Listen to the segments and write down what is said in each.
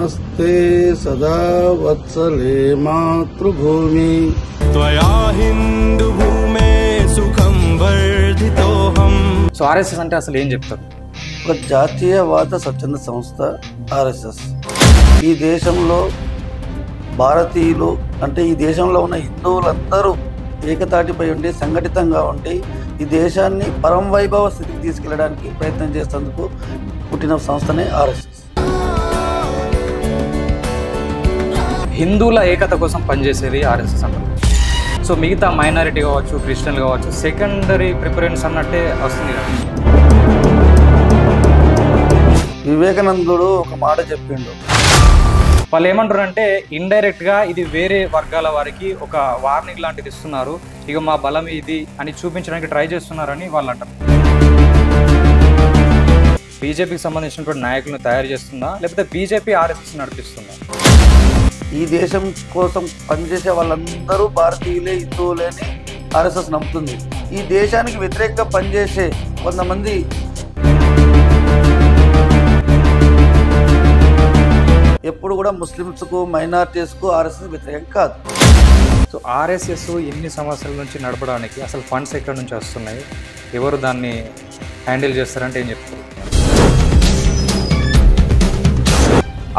नमस्ते सदा वत्सले मातृभूमि त्वया हिंदू भूमे सुखं वर्धितोहम। సో ఆర్ఎస్ఎస్ అంటే అసలు ఏం చెప్తారు? ఒక జాతీయవాద స్వచ్ఛంద సంస్థ ఆర్ఎస్ఎస్. ఈ దేశంలో భారతీయులు అంటే ఈ దేశంలో ఉన్న హిందువులందరూ ఏకతాటిపై ఉండి సంఘటితంగా ఉండి ఈ దేశాన్ని పరం వైభవ స్థితికి తీసుకెళ్ళడానికి ప్రయత్నం చేసేందుకు పుట్టిన సంస్థనే ఆర్ఎస్ఎస్. హిందువుల ఏకత కోసం పనిచేసేది ఆర్ఎస్ఎస్ అంటారు. సో మిగతా మైనారిటీ కావచ్చు, క్రిస్టియన్లు కావచ్చు, సెకండరీ ప్రిఫరెన్స్ అన్నట్టే వస్తుంది కదా. వివేకానందుడు ఒక మాట చెప్పిండు, వాళ్ళు ఏమంటారంటే ఇండైరెక్ట్గా ఇది వేరే వర్గాల వారికి ఒక వార్నింగ్ లాంటిది ఇస్తున్నారు, ఇక మా బలం ఇది అని చూపించడానికి ట్రై చేస్తున్నారని వాళ్ళు అంటారు. బీజేపీకి సంబంధించినటువంటి నాయకులను తయారు చేస్తుందా, లేకపోతే బీజేపీ ఆర్ఎస్ఎస్ నడిపిస్తుందా? ఈ దేశం కోసం పనిచేసే వాళ్ళందరూ భారతీయులే, హిందువులే అని ఆర్ఎస్ఎస్ నమ్ముతుంది. ఈ దేశానికి వ్యతిరేకంగా పనిచేసే కొంతమంది ఎప్పుడు కూడా ముస్లిమ్స్కు, మైనారిటీస్కు ఆర్ఎస్ఎస్ వ్యతిరేకం కాదు. సో ఆర్ఎస్ఎస్ ఎన్ని సంవత్సరాల నుంచి నడపడానికి అసలు ఫండ్స్ ఎక్కడి నుంచి వస్తున్నాయి, ఎవరు దాన్ని హ్యాండిల్ చేస్తారంటే ఏం చెప్తారు?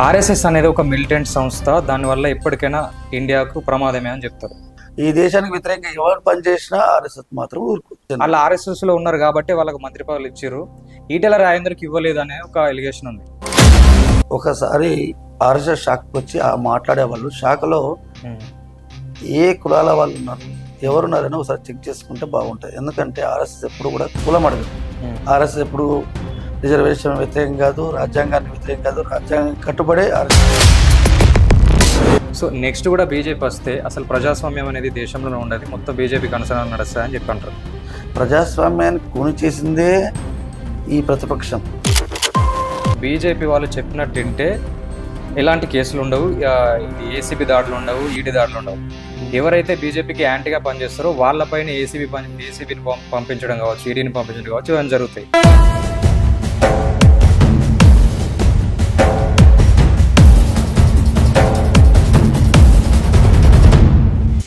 ఆర్ఎస్ఎస్ అనేది ఒక మిలిటెంట్ సంస్థ, దానివల్ల ఎప్పటికైనా ఇండియాకు ప్రమాదమే అని చెప్తారు. ఈ దేశానికి వ్యతిరేకంగా ఎవరు పనిచేసినా ఆర్ఎస్ఎస్ మాత్రం ఊరుకుంటుంది. వాళ్ళు ఆర్ఎస్ఎస్లో ఉన్నారు కాబట్టి వాళ్ళకి మంత్రి పదవులు ఇచ్చారు, ఈటెల రాజేందర్కి ఇవ్వలేదు అనే ఒక ఎలిగేషన్ ఉంది. ఒకసారి ఆర్ఎస్ఎస్ శాఖకు వచ్చి ఆ మాట్లాడే వాళ్ళు శాఖలో ఏ కులాల వాళ్ళు ఉన్నారు, ఎవరున్నారని ఒకసారి చెక్ చేసుకుంటే బాగుంటుంది. ఎందుకంటే ఆర్ఎస్ఎస్ ఎప్పుడు కూడా కులం అడగదు. ఆర్ఎస్ఎస్ ఎప్పుడు రిజర్వేషన్ వ్యతిరేకం కాదు, రాజ్యాంగానికి వ్యతిరేకం కాదు, రాజ్యాంగం కట్టుబడే ఆర్ఎస్ఎస్. సో నెక్స్ట్ కూడా బీజేపీ వస్తే అసలు ప్రజాస్వామ్యం అనేది దేశంలో ఉండదు, మొత్తం బీజేపీకి అనుసరణ నడుస్తుంది అని చెప్పి అంటారు. ప్రజాస్వామ్యాన్ని కూని చేసిందే ఈ ప్రతిపక్షం. బీజేపీ వాళ్ళు చెప్పినట్టు వింటే ఎలాంటి కేసులు ఉండవు, ఇది ఏసీబీ దాడులు ఉండవు, ఈడీ దాడులు ఉండవు. ఎవరైతే బీజేపీకి యాంటీగా పనిచేస్తారో వాళ్ళపైన ఏసీబీని పంపించడం కావచ్చు, ఈడీని పంపించడం కావచ్చు, ఇవన్నీ జరుగుతాయి.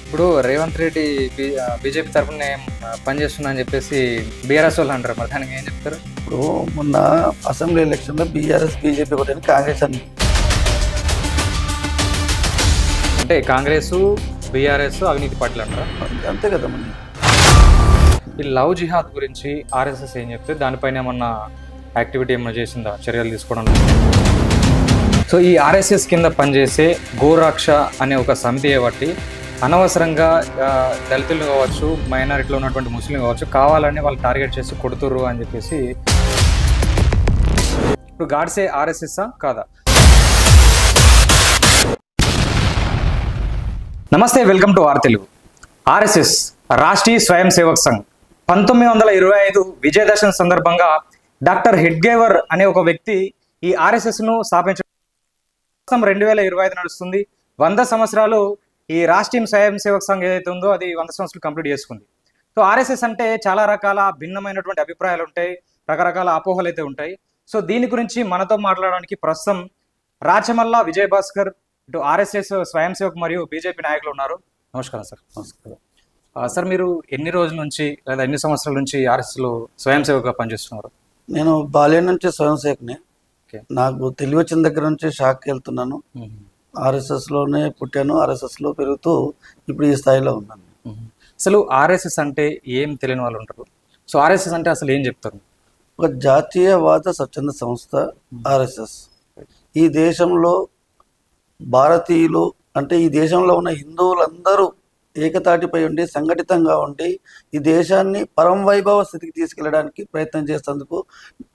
ఇప్పుడు రేవంత్ రెడ్డి బీజేపీ తరఫున పనిచేస్తున్నా అని చెప్పేసి బీఆర్ఎస్ వాళ్ళు అంటారు, మరి దానికి ఏం చెప్తారు? ఇప్పుడు మొన్న అసెంబ్లీ ఎలక్షన్లో బీఆర్ఎస్ బీజేపీ ఒకటి కాంగ్రెస్ అని, అంటే కాంగ్రెస్ బీఆర్ఎస్ అవినీతి పార్టీలు అంటారా? అంతే కదా. మరి ఈ లవ్ జిహాద్ గురించి ఆర్ఎస్ఎస్ ఏం చెప్తే దానిపైన ఏమన్నా యాక్టివిటీ ఏమైనా చేసిందా, చర్యలు తీసుకోవడం? సో ఈ ఆర్ఎస్ఎస్ కింద పనిచేసే గోరక్ష అనే ఒక సమితి బట్టి అనవసరంగా దళితులు కావచ్చు, మైనారిటీలో ఉన్నటువంటి ముస్లిం కావచ్చు, కావాలని వాళ్ళు టార్గెట్ చేసి కొడుతుర్రు అని చెప్పేసి. ఇప్పుడు గాడ్సే ఆర్ఎస్ఎస్సా కాదా? నమస్తే, welcome to R Telugu. RSS Rashtriya Swayamsevak Sangh 1925 Vijayadashami సందర్భంగా డాక్టర్ హెడ్గేవర్ అనే ఒక వ్యక్తి ఈ ఆర్ఎస్ఎస్ను స్థాపించడం. 2025 నడుస్తుంది. 100 సంవత్సరాలు ఈ రాష్ట్రీయ స్వయం సేవక్ సంఘ్ ఏదైతే ఉందో అది 100 సంవత్సరాలు కంప్లీట్ చేసుకుంది. సో ఆర్ఎస్ఎస్ అంటే చాలా రకాల భిన్నమైనటువంటి అభిప్రాయాలు ఉంటాయి, రకరకాల అపోహలు అయితే ఉంటాయి. సో దీని గురించి మనతో మాట్లాడడానికి ప్రస్తుతం రాచమల్ల విజయ్ భాస్కర్, ఇటు ఆర్ఎస్ఎస్ స్వయం సేవక్ మరియు బీజేపీ నాయకులు ఉన్నారు. నమస్కారం సార్. నమస్కారం సార్, మీరు ఎన్ని రోజుల నుంచి లేదా ఎన్ని సంవత్సరాల నుంచి ఆర్ఎస్ఎస్లో స్వయం సేవక్గా పనిచేస్తున్నారు? నేను బాల్యం నుంచి స్వయం సేవకుని. ఓకే. నాకు తెలివి వచ్చిన దగ్గర నుంచి షాక్కి వెళ్తున్నాను. ఆర్ఎస్ఎస్లోనే పుట్టాను, ఆర్ఎస్ఎస్లో పెరుగుతూ ఇప్పుడు ఈ స్థాయిలో ఉన్నాను. అసలు ఆర్ఎస్ఎస్ అంటే ఏం తెలియని వాళ్ళు ఉంటారు. సో ఆర్ఎస్ఎస్ అంటే అసలు ఏం చెప్తారు? ఒక జాతీయవాద స్వచ్ఛంద సంస్థ ఆర్ఎస్ఎస్. ఈ దేశంలో భారతీయులు అంటే ఈ దేశంలో ఉన్న హిందువులందరూ ఏకతాటిపై ఉండి సంఘటితంగా ఉండి ఈ దేశాన్ని పరం వైభవ స్థితికి తీసుకెళ్ళడానికి ప్రయత్నం చేసేందుకు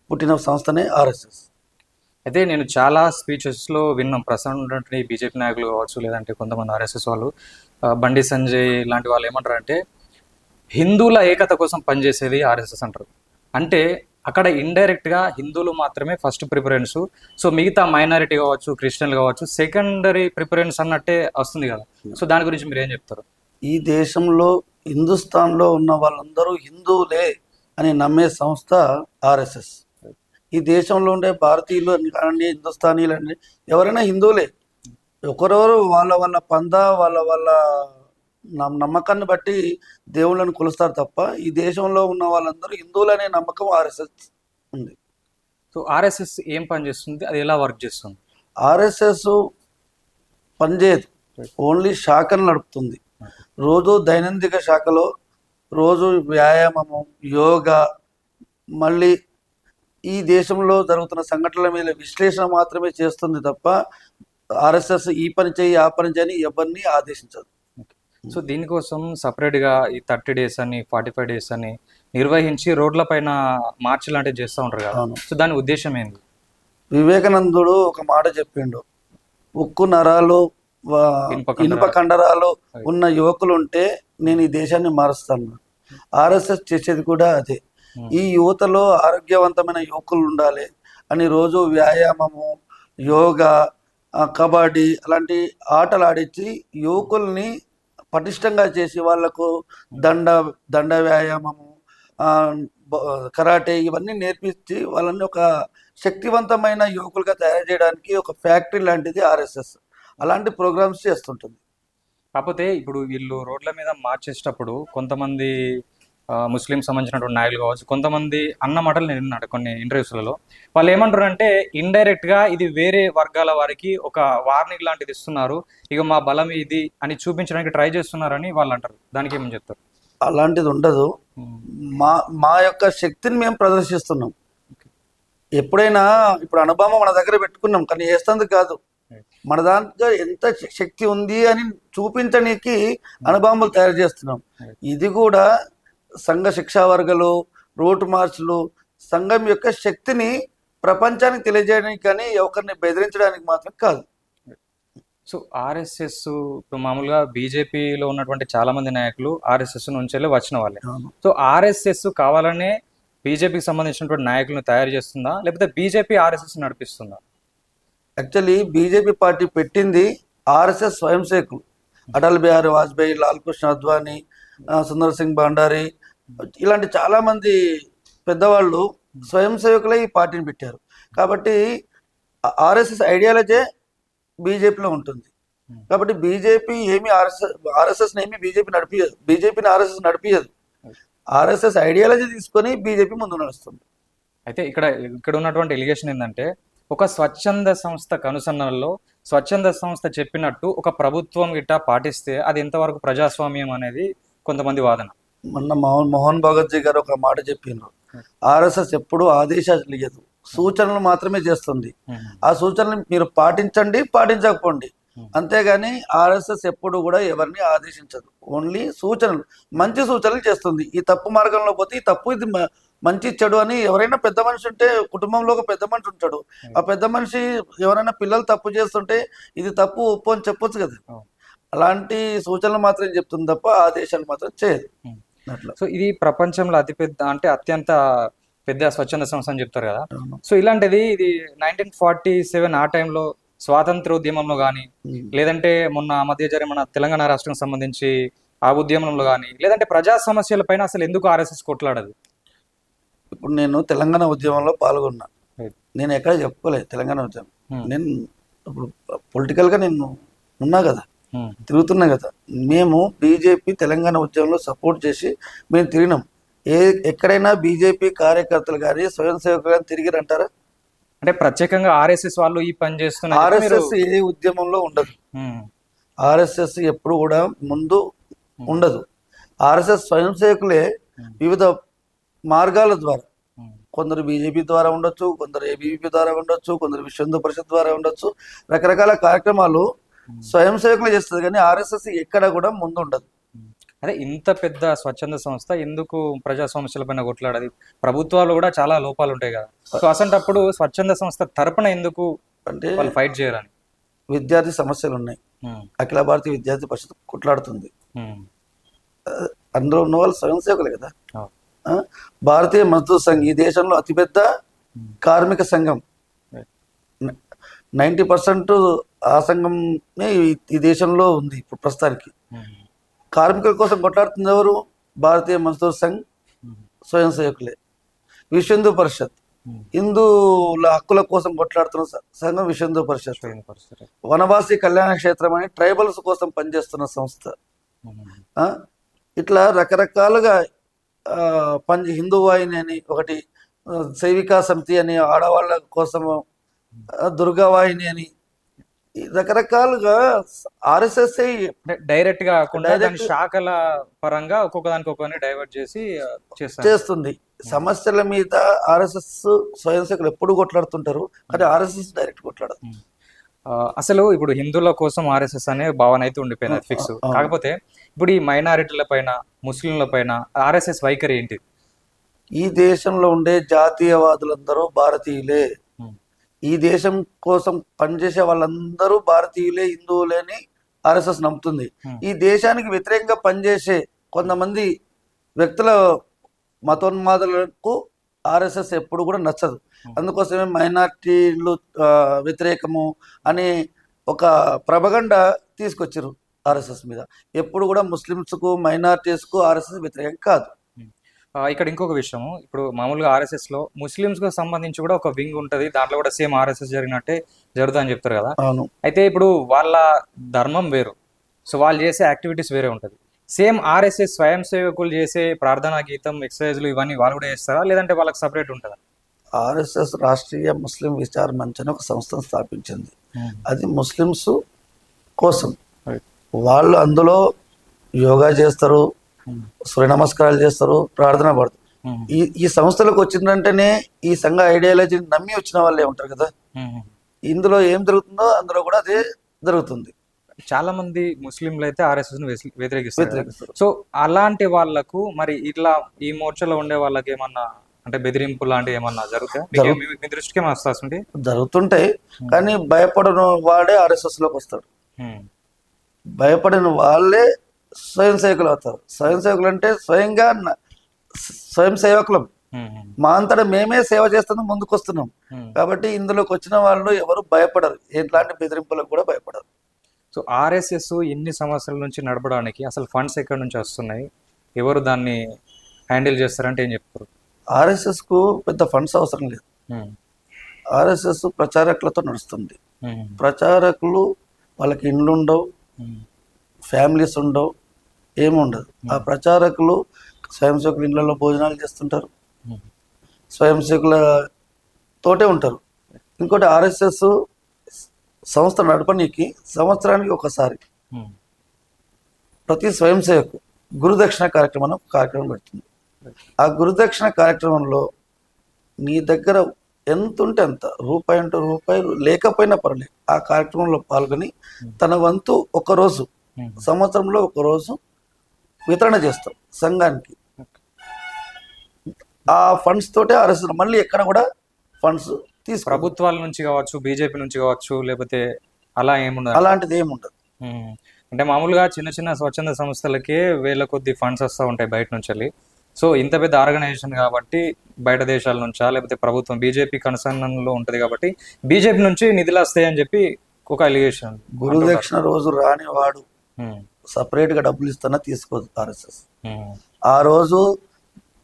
పుట్టిన సంస్థనే ఆర్ఎస్ఎస్. అయితే నేను చాలా స్పీచెస్లో విన్నాం, ప్రస్తుతం ఉన్నటువంటి బీజేపీ నాయకులు కావచ్చు, లేదంటే కొంతమంది ఆర్ఎస్ఎస్ వాళ్ళు, బండి సంజయ్ లాంటి వాళ్ళు ఏమంటారంటే హిందువుల ఏకత కోసం పనిచేసేది ఆర్ఎస్ఎస్ అంటారు. అంటే అక్కడ ఇండైరెక్ట్గా హిందువులు మాత్రమే ఫస్ట్ ప్రిఫరెన్స్, సో మిగతా మైనారిటీ కావచ్చు, క్రిస్టియన్లు కావచ్చు, సెకండరీ ప్రిఫరెన్స్ అన్నట్టే వస్తుంది కదా. సో దాని గురించి మీరు ఏం చెప్తారు? ఈ దేశంలో హిందుస్థాన్లో ఉన్న వాళ్ళందరూ హిందువులే అని నమ్మే సంస్థ ఆర్ఎస్ఎస్. ఈ దేశంలో ఉండే భారతీయులు కానివ్వండి, హిందుస్థానీలు అండి, ఎవరైనా హిందువులే. ఒకరెవరు వాళ్ళ వాళ్ళ వాళ్ళ వాళ్ళ నమ్మకాన్ని బట్టి దేవుళ్ళని కొలుస్తారు తప్ప ఈ దేశంలో ఉన్న వాళ్ళందరూ హిందువులు అనే నమ్మకం ఆర్ఎస్ఎస్ ఉంది. సో ఆర్ఎస్ఎస్ ఏం పని చేస్తుంది, అది ఎలా వర్క్ చేస్తుంది? ఆర్ఎస్ఎస్ పనిచేయదు, ఓన్లీ శాఖను నడుపుతుంది. రోజు దైనందిక శాఖలో రోజు వ్యాయామము, యోగా, మళ్ళీ ఈ దేశంలో జరుగుతున్న సంఘటనల మీద విశ్లేషణ మాత్రమే చేస్తుంది తప్ప ఆర్ఎస్ఎస్ ఈ పని చేయి ఆ పని చేయని ఎవరిని ఆదేశించదు. సో దీనికోసం సపరేట్గా ఈ 30 days అని 45 days అని నిర్వహించి రోడ్ల పైన మార్చి లాంటివి చేస్తూ ఉంటారు కదా. సో దాని ఉద్దేశం ఏంటి? వివేకానందుడు ఒక మాట చెప్పిండు, ఉక్కు నరాలు ఇనుప కండరాలు ఉన్న యువకులు ఉంటే నేను ఈ దేశాన్ని మారుస్తాను. ఆర్ఎస్ఎస్ చేసేది కూడా అదే. ఈ యువతలో ఆరోగ్యవంతమైన యువకులు ఉండాలి అని రోజు వ్యాయామము, యోగా, కబడ్డీ అలాంటి ఆటలు ఆడించి యువకుల్ని పటిష్టంగా చేసి వాళ్లకు దండ వ్యాయామము, కరాటే ఇవన్నీ నేర్పించి వాళ్ళని ఒక శక్తివంతమైన యువకులుగా తయారు చేయడానికి ఒక ఫ్యాక్టరీ లాంటిది ఆర్ఎస్ఎస్. అలాంటి ప్రోగ్రామ్స్ చేస్తుంటుంది. కాకపోతే ఇప్పుడు వీళ్ళు రోడ్ల మీద మార్చేసేటప్పుడు కొంతమంది ముస్లిం సంబంధించినటువంటి నాయకులు కావచ్చు, కొంతమంది అన్న మాటలు నేను విన్నాను కొన్ని ఇంటర్వ్యూస్లలో. వాళ్ళు ఏమంటారు అంటే ఇండైరెక్ట్గా ఇది వేరే వర్గాల వారికి ఒక వార్నింగ్ లాంటిది ఇస్తున్నారు, ఇక మా బలం ఇది అని చూపించడానికి ట్రై చేస్తున్నారని వాళ్ళు అంటారు. దానికి ఏమని చెప్తారు? అలాంటిది ఉండదు. మా యొక్క శక్తిని మేము ప్రదర్శిస్తున్నాం. ఎప్పుడైనా ఇప్పుడు అనుభవం మన దగ్గర పెట్టుకున్నాం కానీ వేస్తుంది కాదు, మన దాంట్లో ఎంత శక్తి ఉంది అని చూపించడానికి అనుభవాలు తయారు చేస్తున్నాం. ఇది కూడా సంఘ శిక్షా వర్గాలు, రూట్ మార్చ్లు సంఘం యొక్క శక్తిని ప్రపంచానికి తెలియజేయడానికి కానీ ఒకరిని బెదిరించడానికి మాత్రం కాదు. సో ఆర్ఎస్ఎస్ ఇప్పుడు మామూలుగా బీజేపీలో ఉన్నటువంటి చాలా మంది నాయకులు ఆర్ఎస్ఎస్ నుంచి వచ్చిన వాళ్ళే. సో ఆర్ఎస్ఎస్ కావాలనే బీజేపీకి సంబంధించినటువంటి నాయకులను తయారు చేస్తుందా, లేకపోతే బీజేపీ ఆర్ఎస్ఎస్ నడిపిస్తుందా? యాక్చువల్లీ బీజేపీ పార్టీ పెట్టింది ఆర్ఎస్ఎస్ స్వయం సేవకులు. అటల్ బిహారీ వాజ్పేయి, లాల్ కృష్ణ అద్వానీ, సుందర్ సింగ్ భండారీ ఇలాంటి చాలామంది పెద్దవాళ్ళు స్వయం సేవకులే ఈ పార్టీని పెట్టారు. కాబట్టి ఆర్ఎస్ఎస్ ఐడియాలజీ బీజేపీలో ఉంటుంది. కాబట్టి బీజేపీ ఏమి ఆర్ఎస్ఎస్ని ఏమి బీజేపీ నడిపించదు, బీజేపీని ఆర్ఎస్ఎస్ నడిపించదు. ఆర్ఎస్ఎస్ ఐడియాలజీ తీసుకొని బీజేపీ ముందు నడుస్తుంది. అయితే ఇక్కడ ఉన్నటువంటి ఎలిగేషన్ ఏంటంటే ఒక స్వచ్ఛంద సంస్థ కనుసన్నల్లో స్వచ్ఛంద సంస్థ చెప్పినట్టు ఒక ప్రభుత్వం గిట్ట పాటిస్తే అది ఎంతవరకు ప్రజాస్వామ్యం అనేది కొంతమంది వాదన. మొన్న మోహన్ భగత్ జీ గారు ఒక మాట చెప్పిండ్రు, ఆర్ఎస్ఎస్ ఎప్పుడు ఆదేశాలు ఇయ్యదు, సూచనలు మాత్రమే చేస్తుంది. ఆ సూచనలు మీరు పాటించండి, పాటించకపోండి, అంతేగాని ఆర్ఎస్ఎస్ ఎప్పుడు కూడా ఎవరిని ఆదేశించదు. ఓన్లీ సూచనలు, మంచి సూచనలు చేస్తుంది. ఈ తప్పు మార్గంలో పోతే ఈ తప్పు, ఇది మంచి చెడు అని ఎవరైనా పెద్ద మనిషి ఉంటే కుటుంబంలో ఒక పెద్ద మనిషి ఉంటాడు, ఆ పెద్ద మనిషి ఎవరైనా పిల్లలు తప్పు చేస్తుంటే ఇది తప్పు ఒప్పు అని చెప్పొచ్చు కదా. అలాంటి సూచనలు మాత్రం చెప్తుంది తప్ప ఆదేశాలు మాత్రం చేయదు. అట్లా. సో ఇది ప్రపంచంలో అత్యంత పెద్ద స్వచ్ఛంద సంస్థ అని చెప్తారు కదా. సో ఇలాంటిది ఇది 1947 ఆ టైంలో స్వాతంత్రోద్యమంలో కానీ, లేదంటే మొన్న మధ్య జరిగిన మన తెలంగాణ రాష్ట్రం సంబంధించి ఆ ఉద్యమంలో కానీ, లేదంటే ప్రజా సమస్యల పైన అసలు ఎందుకు ఆర్ఎస్ఎస్ కొట్లాడదు? ఇప్పుడు నేను తెలంగాణ ఉద్యమంలో పాల్గొన్నా, నేను ఎక్కడ చెప్పుకోలేదు తెలంగాణ ఉద్యమం. నేను ఇప్పుడు పొలిటికల్గా నేను ఉన్నా కదా, తిరుగుతున్నా కదా. మేము బీజేపీ తెలంగాణ ఉద్యమంలో సపోర్ట్ చేసి మేము తిరిగినాం. ఎక్కడైనా బీజేపీ కార్యకర్తలు కానీ స్వయం సేవకులు కానీ తిరిగిరంటారా? అంటే ప్రత్యేకంగా ఆర్ఎస్ఎస్ వాళ్ళు ఈ పని చేస్తున్నారు. ఆర్ఎస్ఎస్ ఏ ఉద్యమంలో ఉండదు, ఆర్ఎస్ఎస్ ఎప్పుడు కూడా ముందు ఉండదు. ఆర్ఎస్ఎస్ స్వయం సేవకులే వివిధ మార్గాల ద్వారా, కొందరు బీజేపీ ద్వారా ఉండొచ్చు, కొందరు ఏబీవీపీ ద్వారా ఉండొచ్చు, కొందరు విశ్వ హిందూ పరిషత్ ద్వారా ఉండొచ్చు. రకరకాల కార్యక్రమాలు స్వయం సేవకులు చేస్తుంది కానీ ఆర్ఎస్ఎస్ ఎక్కడ కూడా ముందు ఉండదు. అదే ఇంత పెద్ద స్వచ్ఛంద సంస్థ ఎందుకు ప్రజా సమస్యల పైన కొట్లాడది? ప్రభుత్వాలు కూడా చాలా లోపాలు ఉంటాయి కదా. సో అసంటప్పుడు స్వచ్ఛంద సంస్థ తరపున ఎందుకు అంటే వాళ్ళు ఫైట్ చేయరని? విద్యార్థి సమస్యలు ఉన్నాయి, అఖిల భారతీయ విద్యార్థి పరిషత్ కొట్లాడుతుంది, అందులో ఉన్న వాళ్ళు స్వయం సేవకులే కదా. భారతీయ మజ్దూర్ సంఘ్ ఈ దేశంలో అతిపెద్ద కార్మిక సంఘం, 90% ఆ సంఘమే ఈ దేశంలో ఉంది ఇప్పుడు ప్రస్తుతానికి. కార్మికుల కోసం కొట్లాడుతుంది ఎవరు? భారతీయ మజ్దూర్ సంఘ్, స్వయం సేవకులే. విశ్వ హిందూ పరిషత్ హిందువుల హక్కుల కోసం కొట్లాడుతున్న సంఘం విశ్వ హిందూ పరిషత్. వనవాసి కళ్యాణ క్షేత్రం అని ట్రైబల్స్ కోసం పనిచేస్తున్న సంస్థ. ఇట్లా రకరకాలుగా హిందూ వాహిని అని ఒకటి, సేవికా సమితి అని ఆడవాళ్ళ కోసము, దుర్గా వాహిని అని, రకరకాలుగా ఆర్ఎస్ఎస్ డైరెక్ట్ గా శాఖల పరంగా ఒక్కొక్క దానికి ఒక్కొక్కరిని డైవర్ట్ చేసి చేస్తుంది. సమస్యల మీద ఆర్ఎస్ఎస్ స్వయం సేవకులు ఎప్పుడు కొట్లాడుతుంటారు, కానీ ఆర్ఎస్ఎస్ డైరెక్ట్ కొట్లాడదు. అసలు ఇప్పుడు హిందువుల కోసం ఆర్ఎస్ఎస్ అనే భావన అయితే ఉండిపోయింది, ఫిక్స్. కాకపోతే ఇప్పుడు ఈ మైనారిటీల పైన, ముస్లింల పైన ఆర్ఎస్ఎస్ వైఖరి ఏంటి? ఈ దేశంలో ఉండే జాతీయవాదులందరూ భారతీయులే. ఈ దేశం కోసం పనిచేసే వాళ్ళందరూ భారతీయులే, హిందువులే అని ఆర్ఎస్ఎస్ నమ్ముతుంది. ఈ దేశానికి వ్యతిరేకంగా పనిచేసే కొంతమంది వ్యక్తుల మతోన్మాదులకు ఆర్ఎస్ఎస్ ఎప్పుడు కూడా నచ్చదు. అందుకోసమే మైనార్టీలు వ్యతిరేకము అని ఒక ప్రపగండా తీసుకొచ్చారు ఆర్ఎస్ఎస్ మీద. ఎప్పుడు కూడా ముస్లిమ్స్కు, మైనార్టీస్కు ఆర్ఎస్ఎస్ వ్యతిరేకం కాదు. ఇక్కడ ఇంకొక విషయం, ఇప్పుడు మామూలుగా ఆర్ఎస్ఎస్ లో ముస్లిమ్స్ కు సంబంధించి కూడా ఒక వింగ్ ఉంటది, దాంట్లో కూడా సేమ్ ఆర్ఎస్ఎస్ జరిగినట్టే జరుగుతుందని చెప్తారు కదా. అయితే ఇప్పుడు వాళ్ళ ధర్మం వేరు, సో వాళ్ళు చేసే యాక్టివిటీస్ వేరే ఉంటది. సేమ్ ఆర్ఎస్ఎస్ స్వయం సేవకులు చేసే ప్రార్థనా గీతం, ఎక్సర్సైజ్లు ఇవన్నీ వాళ్ళు కూడా చేస్తారా, లేదంటే వాళ్ళకి సపరేట్ ఉంటుందా? ఆర్ఎస్ఎస్ రాష్ట్రీయ ముస్లిం విచార మంచ్ అని ఒక సంస్థను స్థాపించింది. అది ముస్లిమ్స్ కోసం. వాళ్ళు అందులో యోగా చేస్తారు, సూర్య నమస్కారాలు చేస్తారు, ప్రార్థన పడతారు. ఈ సంస్థలకు వచ్చిందంటేనే ఈ సంఘ ఐడియాలజీని నమ్మి వచ్చిన వాళ్ళే ఉంటారు కదా. ఇందులో ఏం జరుగుతుందో అందులో కూడా అదే జరుగుతుంది. చాలా మంది ముస్లింలు అయితే ఆర్ఎస్ఎస్ ను వ్యతిరేకిస్తారు. సో అలాంటి వాళ్లకు మరి ఇట్లా ఈ మోర్చలో ఉండే వాళ్ళకి ఏమన్నా అంటే బెదిరింపు లాంటివి ఏమన్నా జరుగుతాయి? మీ దృష్టికి ఏమన్నా వస్తుంది? జరుగుతుంటాయి, కానీ భయపడని వాడే ఆర్ఎస్ఎస్ లోకి వస్తాడు. భయపడిన వాళ్ళే స్వయం సేవకులు అవుతారు. స్వయం సేవకులు అంటే స్వయంగా స్వయం సేవకులం, మా అంతటా మేమే సేవ చేస్తాం, ముందుకు వస్తున్నాం. కాబట్టి ఇందులోకి వచ్చిన వాళ్ళు ఎవరు భయపడరు, ఎట్లాంటి బెదిరింపులకు కూడా భయపడరు. సో ఆర్ఎస్ఎస్ ఎన్ని సంవత్సరాల నుంచి నడపడానికి అసలు ఫండ్స్ ఎక్కడి నుంచి వస్తున్నాయి, ఎవరు దాన్ని హ్యాండిల్ చేస్తారంటే ఏం చెప్తారు? ఆర్ఎస్ఎస్ కు పెద్ద ఫండ్స్ అవసరం లేదు. ఆర్ఎస్ఎస్ ప్రచారకులతో నడుస్తుంది. ప్రచారకులు వాళ్ళకి ఇండ్లు ఉండవు, ఫ్యామిలీస్ ఉండవు, ఏముండదు. ఆ ప్రచారకులు స్వయం సేవకుల ఇళ్లలో భోజనాలు చేస్తుంటారు, స్వయం సేవకుల తోటే ఉంటారు. ఇంకోటి ఆర్ఎస్ఎస్ సంస్థ నడపనీకి సంవత్సరానికి ఒకసారి ప్రతి స్వయం సేవకు గురుదక్షిణ కార్యక్రమం కార్యక్రమం పెడుతుంది. ఆ గురుదక్షిణ కార్యక్రమంలో నీ దగ్గర ఎంత ఉంటే అంత, రూపాయి అంటే రూపాయలు లేకపోయినా పర్లేదు, ఆ కార్యక్రమంలో పాల్గొని తన వంతు ఒకరోజు, సంవత్సరంలో ఒకరోజు వితరణ చేస్తాం సంఘానికి. ఆ ఫండ్స్ తోటే ఆర్ఎస్ఎస్ మళ్ళీ ఎక్కడ కూడా ఫండ్స్ తీసుకు, ప్రభుత్వాల నుంచి కావచ్చు, బీజేపీ నుంచి కావచ్చు, లేకపోతే అలా ఏముండదు, అలాంటిది ఏముండదు. అంటే మామూలుగా చిన్న చిన్న స్వచ్ఛంద సంస్థలకే వేల కొద్ది ఫండ్స్ వస్తూ ఉంటాయి బయట నుంచి. సో ఇంత పెద్ద ఆర్గనైజేషన్ కాబట్టి బయట దేశాల నుంచా, లేకపోతే ప్రభుత్వం బీజేపీ కన్సర్న్లో ఉంటుంది కాబట్టి బీజేపీ నుంచి నిధులు వస్తాయని చెప్పి ఒక అలిగేషన్. గురుదక్షిణ రోజు రాని వాడు సపరేట్ గా డబ్బులు ఇస్తున్నా తీసుకోదు ఆర్ఎస్ఎస్. ఆ రోజు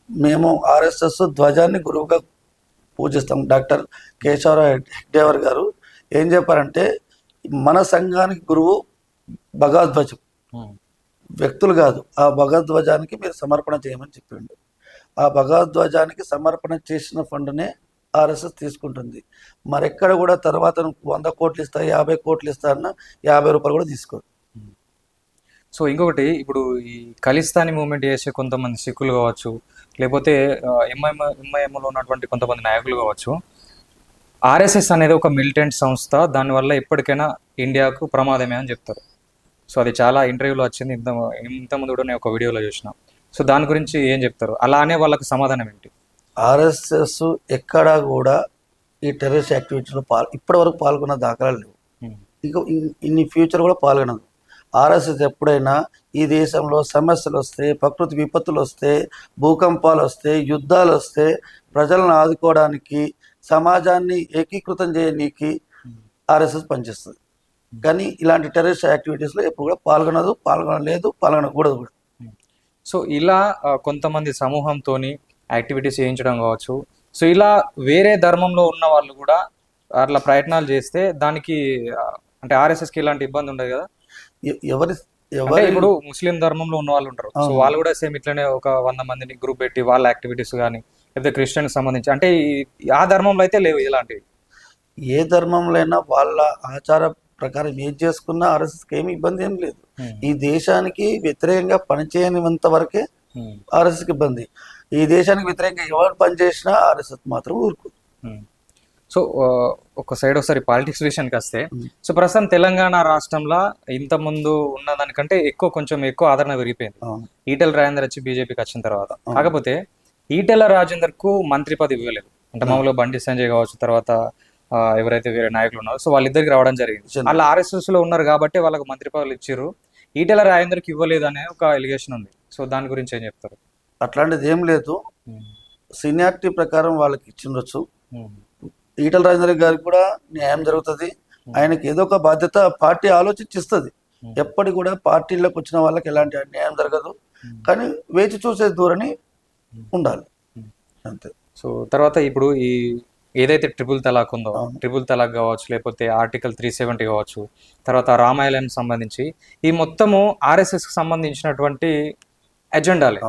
మేము ఆర్ఎస్ఎస్ ధ్వజాన్ని గురువుగా పూజిస్తాం. డాక్టర్ కేశవరావు హెగ్డేవర్ గారు ఏం చెప్పారంటే, మన సంఘానికి గురువు భగవద్ధ్వజం, వ్యక్తులు కాదు. ఆ భగవద్ధ్వజానికి మీరు సమర్పణ చేయమని చెప్పిండు. ఆ భగవద్ధ్వజానికి సమర్పణ చేసిన ఫండ్నే ఆర్ఎస్ఎస్ తీసుకుంటుంది. మరెక్కడ కూడా తర్వాత 100 కోట్లు ఇస్తా, 50 కోట్లు ఇస్తా అన్న 50 రూపాయలు కూడా తీసుకోదు. సో ఇంకొకటి, ఇప్పుడు ఈ ఖలిస్తానీ మూవ్మెంట్ చేసే కొంతమంది సిక్కులు కావచ్చు, లేకపోతే ఎంఐఎంలో ఉన్నటువంటి కొంతమంది నాయకులు కావచ్చు, ఆర్ఎస్ఎస్ అనేది ఒక మిలిటెంట్ సంస్థ, దానివల్ల ఎప్పటికైనా ఇండియాకు ప్రమాదమే అని చెప్తారు. సో అది చాలా ఇంటర్వ్యూలో వచ్చింది, ఇంతకుముందు కూడా నేను ఒక వీడియోలో చూసిన. సో దాని గురించి ఏం చెప్తారు? అలానే వాళ్ళకి సమాధానం ఏంటి? ఆర్ఎస్ఎస్ ఎక్కడా కూడా ఈ టెర్రరిస్ట్ యాక్టివిటీలో ఇప్పటి వరకు పాల్గొన్న దాఖలాలు లేవు, ఇక ఇన్ని ఫ్యూచర్ కూడా పాల్గొనదు. ఆర్ఎస్ఎస్ ఎప్పుడైనా ఈ దేశంలో సమస్యలు వస్తే, ప్రకృతి విపత్తులు వస్తే, భూకంపాలు వస్తే, యుద్ధాలు వస్తే, ప్రజలను ఆదుకోవడానికి, సమాజాన్ని ఏకీకృతం చేయడానికి ఆర్ఎస్ఎస్ పనిచేస్తుంది. కానీ ఇలాంటి టెర్రరిస్ట్ యాక్టివిటీస్లో ఎప్పుడు కూడా పాల్గొనదు, పాల్గొనలేదు, పాల్గొనకూడదు కూడా. సో ఇలా కొంతమంది సమూహంతో యాక్టివిటీస్ చేయించడం కావచ్చు, సో ఇలా వేరే ధర్మంలో ఉన్న వాళ్ళు కూడా అట్లా ప్రయత్నాలు చేస్తే దానికి అంటే ఆర్ఎస్ఎస్కి ఇలాంటి ఇబ్బంది ఉండదు కదా. ఎవరి అంటే ఎవరి ఇప్పుడు ముస్లిం ధర్మంలో ఉన్న వాళ్ళు ఉంటారు, సో వాళ్ళు కూడా సేమ్ ఇట్లనే ఒక 100 మందిని గ్రూప్ పెట్టి వాళ్ళ యాక్టివిటీస్ కానీ లేకపోతే క్రిస్టియన్ సంబంధించి అంటే ఆ ధర్మంలో అయితే లేవు ఇలాంటివి. ఏ ధర్మంలో అయినా వాళ్ళ ఆచార ప్రకారం ఏం చేసుకున్నా ఆర్ఎస్ఎస్కి ఏమి ఇబ్బంది ఏం లేదు. ఈ దేశానికి వ్యతిరేకంగా పనిచేయనంత వరకే ఆర్ఎస్ఎస్కి ఇబ్బంది. ఈ దేశానికి వ్యతిరేకంగా ఎవరు పనిచేసినా ఆర్ఎస్ఎస్ మాత్రం ఊరుకు. సో ఒక సైడ్ ఒకసారి పాలిటిక్స్ విషయానికి వస్తే, సో ప్రస్తుతం తెలంగాణ రాష్ట్రంలో ఇంత ముందు ఉన్న దానికంటే కొంచెం ఎక్కువ ఆదరణ పెరిగిపోయింది ఈటెల రాజేందర్ వచ్చి బీజేపీకి వచ్చిన తర్వాత. కాకపోతే ఈటెల రాజేందర్ కు మంత్రి పదవి ఇవ్వలేదు. అంటే మామూలుగా బండి సంజయ్ కావచ్చు, తర్వాత ఎవరైతే వేరే నాయకులు ఉన్నారో సో వాళ్ళిద్దరికి రావడం జరిగింది. వాళ్ళు ఆర్ఎస్ఎస్ లో ఉన్నారు కాబట్టి వాళ్ళకు మంత్రి పదవులు ఇచ్చారు, ఈటెల రాజేందర్కి ఇవ్వలేదు అనే ఒక ఎలిగేషన్ ఉంది. సో దాని గురించి ఏం చెప్తారు? అట్లాంటిది ఏం లేదు, సీనియారిటీ ప్రకారం వాళ్ళకి ఇచ్చిండొచ్చు. ఈటల రాజేందర్ గారికి కూడా న్యాయం జరుగుతుంది. ఆయనకి ఏదో ఒక బాధ్యత పార్టీ ఆలోచించిస్తుంది. ఎప్పటి కూడా పార్టీలోకి వచ్చిన వాళ్ళకి ఎలాంటి అన్యాయం జరగదు, కానీ వేచి చూసే ధోరణి ఉండాలి అంతే. సో తర్వాత ఇప్పుడు ఈ ఏదైతే ట్రిపుల్ తలాక్ ఉందో, ట్రిపుల్ తలాక్ కావచ్చు, లేకపోతే ఆర్టికల్ 370 కావచ్చు, తర్వాత రామాయణం సంబంధించి ఈ మొత్తము ఆర్ఎస్ఎస్కి సంబంధించినటువంటి ఎజెండాలే.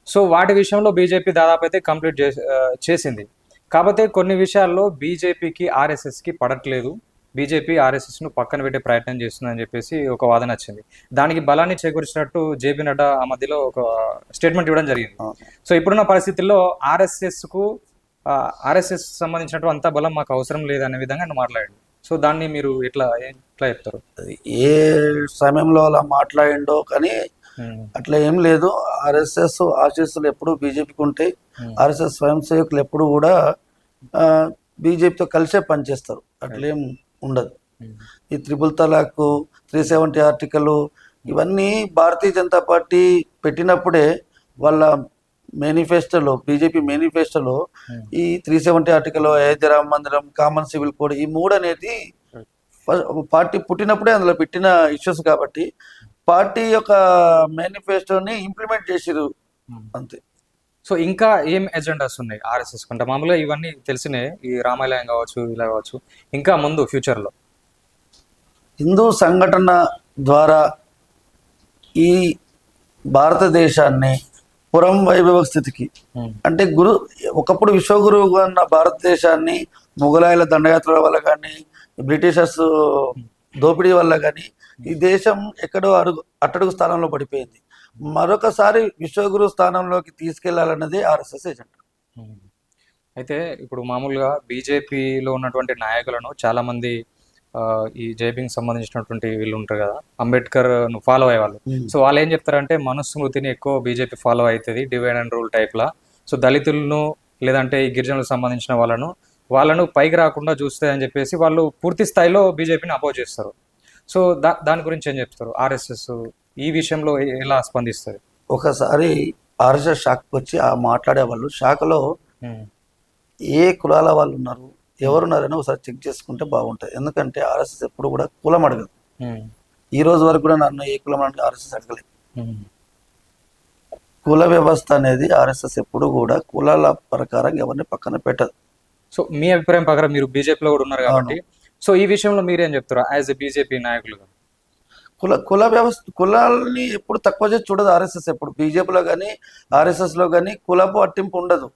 సో వాటి విషయంలో బీజేపీ దాదాపు అయితే కంప్లీట్ చేసింది. కాకపోతే కొన్ని విషయాల్లో బీజేపీకి ఆర్ఎస్ఎస్కి పడట్లేదు, బీజేపీ ఆర్ఎస్ఎస్ను పక్కన పెట్టే ప్రయత్నం చేస్తుందని చెప్పేసి ఒక వాదన వచ్చింది. దానికి బలాన్ని చేకూర్చినట్టు జేపీ నడ్డా ఆ మధ్యలో ఒక స్టేట్మెంట్ ఇవ్వడం జరిగింది. సో ఇప్పుడున్న పరిస్థితుల్లో ఆర్ఎస్ఎస్ సంబంధించినట్టు అంత బలం మాకు అవసరం లేదనే విధంగా ఆయన మాట్లాడాడు. సో దాన్ని మీరు ఎట్లా చెప్తారు? ఏ సమయంలో అలా మాట్లాడిండో కానీ అట్లా ఏం లేదు. ఆర్ఎస్ఎస్ ఆశీస్సులు ఎప్పుడు బీజేపీకి ఉంటాయి. ఆర్ఎస్ఎస్ స్వయం సేవకులు ఎప్పుడు కూడా బీజేపీతో కలిసే పనిచేస్తారు, అట్లేం ఉండదు. ఈ త్రిపుల్ తలాక్, 370 ఆర్టికల్ ఇవన్నీ భారతీయ జనతా పార్టీ పెట్టినప్పుడే వాళ్ళ మేనిఫెస్టోలో, బీజేపీ మేనిఫెస్టోలో ఈ 370 ఆర్టికల్, అయోధ్య రామ మందిరం, కామన్ సివిల్ కోడ్, ఈ మూడు అనేది పార్టీ పుట్టినప్పుడే అందులో పెట్టిన ఇష్యూస్ కాబట్టి పార్టీ యొక్క మేనిఫెస్టోని ఇంప్లిమెంట్ చేసిరు అంతే. సో ఇంకా ఏం ఎజెండాస్ ఉన్నాయి ఆర్ఎస్ఎస్ కంటే? మామూలుగా ఇవన్నీ తెలిసినే, ఈ రామాలయం కావచ్చు, ఇలా కావచ్చు, ఇంకా ముందు ఫ్యూచర్లో హిందూ సంఘటన ద్వారా ఈ భారతదేశాన్ని పురం వైభవ స్థితికి, అంటే ఒకప్పుడు విశ్వగురువుగా ఉన్న భారతదేశాన్ని మొఘలాయుల దండయాత్రల వల్ల కానీ, బ్రిటిషర్స్ దోపిడీ వల్ల కానీ ఈ దేశం ఎక్కడో అట్టడుగు స్థానంలో పడిపోయింది. మరొకసారి విశ్వగురు స్థానంలోకి తీసుకెళ్లాలన్నది ఆర్ఎస్ఎస్ ఎజెండా. అయితే ఇప్పుడు మామూలుగా బీజేపీలో ఉన్నటువంటి నాయకులను చాలా మంది ఈ జైపింగ్ సంబంధించినటువంటి వీళ్ళు ఉంటారు కదా, అంబేద్కర్ ఫాలో అయ్యేవాళ్ళు. సో వాళ్ళు ఏం చెప్తారంటే మనుస్మృతిని ఎక్కువ బీజేపీ ఫాలో అవుతుంది, డివైడ్ అండ్ రూల్ టైప్లా. సో దళితులను లేదంటే ఈ గిరిజనులకు సంబంధించిన వాళ్ళను పైకి రాకుండా చూస్తాయి అని చెప్పేసి వాళ్ళు పూర్తి స్థాయిలో బీజేపీని అపోజ్ చేస్తారు. సో దాని గురించి ఏం చెప్తారు? ఆర్ఎస్ఎస్ ఈ విషయంలో ఎలా స్పందిస్తుంది? ఒకసారి ఆర్ఎస్ఎస్ శాఖకు వచ్చి మాట్లాడే వాళ్ళు శాఖలో ఏ కులాల వాళ్ళు ఉన్నారు, ఎవరున్నారని ఒకసారి చెక్ చేసుకుంటే బాగుంటుంది. ఎందుకంటే ఆర్ఎస్ఎస్ ఎప్పుడు కూడా కులం అడగదు. ఈ రోజు వరకు కూడా నన్ను ఏ కులం అంటే ఆర్ఎస్ఎస్ అడగలేదు. కుల వ్యవస్థ అనేది ఆర్ఎస్ఎస్ ఎప్పుడు కూడా కులాల ప్రకారం ఎవరిని పక్కన పెట్టదు. సో మీ అభిప్రాయం ప్రకారం మీరు బీజేపీలో కూడా ఉన్నారు కాబట్టి, సో ఈ విషయంలో మీరేం చెప్తారు యాజ్ ఎ బీజేపీ నాయకులుగా? కుల వ్యవస్థ, కులాలని ఎప్పుడు తక్కువ చేసి చూడదు ఆర్ఎస్ఎస్. ఎప్పుడు బీజేపీలో కానీ ఆర్ఎస్ఎస్లో కానీ కులపు పట్టింపు ఉండదు.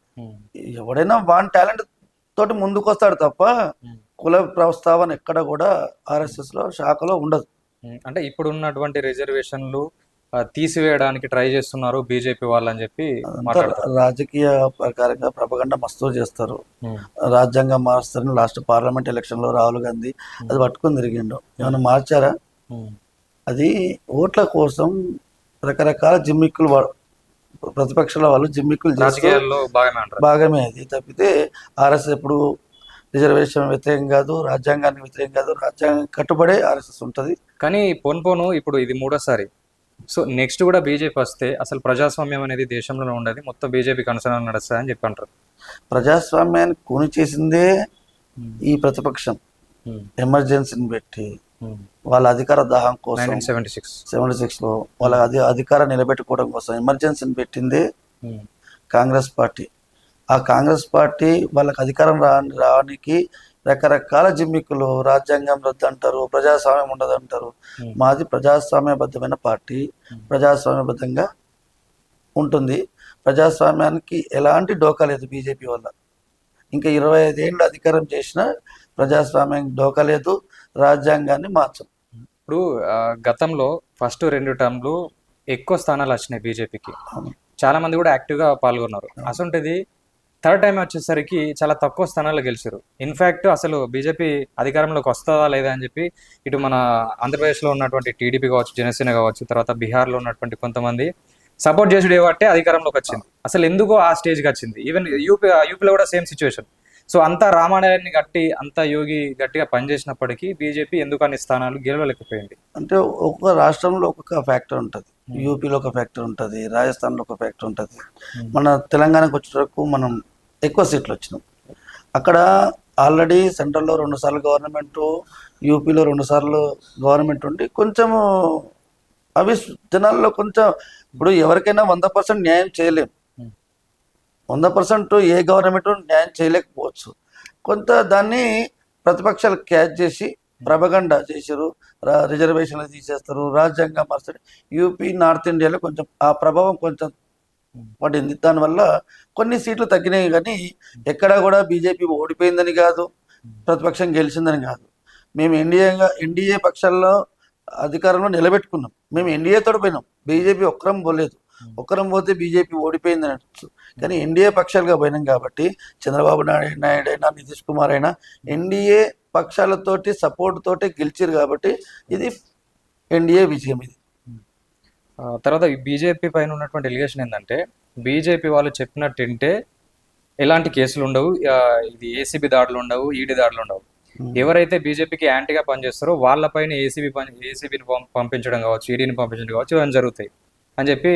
ఎవడైనా వాన్ టాలెంట్ తోటి ముందుకు వస్తాడు తప్ప కుల ప్రస్తావన ఎక్కడ కూడా ఆర్ఎస్ఎస్లో శాఖలో ఉండదు. అంటే ఇప్పుడు ఉన్నటువంటి రిజర్వేషన్లు తీసివేయడానికి ట్రై చేస్తున్నారు బీజేపీ వాళ్ళు అని చెప్పి రాజకీయ ప్రకారంగా ప్రపగండ మస్తు చేస్తారు. రాజ్యాంగం మారుస్తారని లాస్ట్ పార్లమెంట్ ఎలక్షన్ లో రాహుల్ గాంధీ అది పట్టుకొని తిరిగిండు. ఏమైనా మార్చారా? అది ఓట్ల కోసం రకరకాల జిమ్మిక్కులు, ప్రతిపక్షాల వాళ్ళు జిమ్మిక్కులు రాజకీయాల్లో భాగమే. అది తప్పితే ఆర్ఎస్ఎస్ ఎప్పుడు రిజర్వేషన్ వ్యతిరేకం కాదు, రాజ్యాంగానికి వ్యతిరేకం కాదు. రాజ్యాంగం కట్టుబడే ఆర్ఎస్ఎస్ ఉంటుంది. కానీ పోను ఇప్పుడు ఇది మూడోసారి. సో నెక్స్ట్ కూడా బీజేపీ వస్తే అసలు ప్రజాస్వామ్యం అనేది దేశంలో ఉండదు, మొత్తం బీజేపీకి అనుసరణ నడుస్తుంది అని చెప్పి అంటారు. ప్రజాస్వామ్యాన్ని కూని చేసిందే ఈ ప్రతిపక్షం. ఎమర్జెన్సీని పెట్టి వాళ్ళ అధికార దాహం కోసం 1976 లో వాళ్ళ అధికారం నిలబెట్టుకోవడం కోసం ఎమర్జెన్సీని పెట్టిందే కాంగ్రెస్ పార్టీ. ఆ కాంగ్రెస్ పార్టీ వాళ్ళకి అధికారం రావడానికి రకరకాల జిమ్మిక్కులు, రాజ్యాంగం రద్దు అంటారు, ప్రజాస్వామ్యం ఉండదు అంటారు. మాది ప్రజాస్వామ్యబద్ధమైన పార్టీ, ప్రజాస్వామ్యబద్ధంగా ఉంటుంది. ప్రజాస్వామ్యానికి ఎలాంటి డోకా లేదు బీజేపీ వల్ల. ఇంకా 25 ఏళ్ళు అధికారం చేసిన ప్రజాస్వామ్యానికి డోకా లేదు, రాజ్యాంగాన్ని మార్చం. ఇప్పుడు గతంలో ఫస్ట్ 2 టర్మ్లు ఎక్కువ స్థానాలు వచ్చినాయి బీజేపీకి, చాలా మంది కూడా యాక్టివ్గా పాల్గొన్నారు. అసలుంటిది థర్డ్ టైం వచ్చేసరికి చాలా తక్కువ స్థానాలు గెలిచారు. ఇన్ఫ్యాక్ట్ అసలు బీజేపీ అధికారంలోకి వస్తుందా లేదా అని చెప్పి ఇటు మన ఆంధ్రప్రదేశ్లో ఉన్నటువంటి టీడీపీ కావచ్చు, జనసేన కావచ్చు, తర్వాత బీహార్లో ఉన్నటువంటి కొంతమంది సపోర్ట్ చేసుడు ఏబట్టే అధికారంలోకి వచ్చింది. అసలు ఎందుకో ఆ స్టేజ్కి వచ్చింది. ఈవెన్ యూపీలో కూడా సేమ్ సిచ్యువేషన్. సో అంత రామాయణాన్ని గట్టి, అంత యోగి గట్టిగా పనిచేసినప్పటికీ బీజేపీ ఎందుకు అన్ని స్థానాలు గెలవలేకపోయింది? అంటే ఒక్కొక్క రాష్ట్రంలో ఒక్కొక్క ఫ్యాక్టర్ ఉంటుంది. యూపీలో ఒక ఫ్యాక్టర్ ఉంటుంది, రాజస్థాన్లో ఒక ఫ్యాక్టర్ ఉంటుంది. మన తెలంగాణకు వచ్చే వరకు మనం ఎక్కువ సీట్లు వచ్చినాం. అక్కడ ఆల్రెడీ సెంట్రల్లో 2 సార్లు గవర్నమెంట్, యూపీలో 2 సార్లు గవర్నమెంట్ ఉండి కొంచెము అవి జనాల్లో కొంచెం, ఇప్పుడు ఎవరికైనా 100% న్యాయం చేయలేం, 100% ఏ గవర్నమెంట్ న్యాయం చేయలేకపోవచ్చు. కొంత దాన్ని ప్రతిపక్షాలు క్యాచ్ చేసి ప్రపగండా చేశారు, రిజర్వేషన్లు తీసేస్తారు, రాజ్యాంగం మార్చారు. యూపీ, నార్త్ ఇండియాలో కొంచెం ఆ ప్రభావం కొంచెం పడింది. దానివల్ల కొన్ని సీట్లు తగ్గినాయి. కానీ ఎక్కడా కూడా బీజేపీ ఓడిపోయిందని కాదు, ప్రతిపక్షం గెలిచిందని కాదు. మేము ఎన్డీఏ పక్షాల్లో అధికారంలో నిలబెట్టుకున్నాం. మేము ఎన్డీఏతో పోయినాం, బీజేపీ ఒక్కరం పోలేదు. ఒక్కరం పోతే బీజేపీ ఓడిపోయిందని అనొచ్చు. కానీ ఎన్డీఏ పక్షాలుగా పోయినాం కాబట్టి చంద్రబాబు నాయుడు అయినా, నితీష్ కుమార్ అయినా ఎన్డీఏ పక్షాలతోటి సపోర్ట్ తోటి గెలిచారు కాబట్టి ఇది ఎన్డీఏ విజయం. ఇది తర్వాత ఈ బీజేపీ పైన ఉన్నటువంటి ఎలిగేషన్ ఏంటంటే, బీజేపీ వాళ్ళు చెప్పినట్టుంటే ఎలాంటి కేసులు ఉండవు, ఇది ఏసీబీ దాడులు ఉండవు, ఈడీ దాడులు ఉండవు. ఎవరైతే బీజేపీకి యాంటీగా పనిచేస్తారో వాళ్ళపైన ఏసీబీని పంపించడం కావచ్చు, ఈడీని పంపించడం కావచ్చు, ఇవన్నీ జరుగుతాయి అని చెప్పి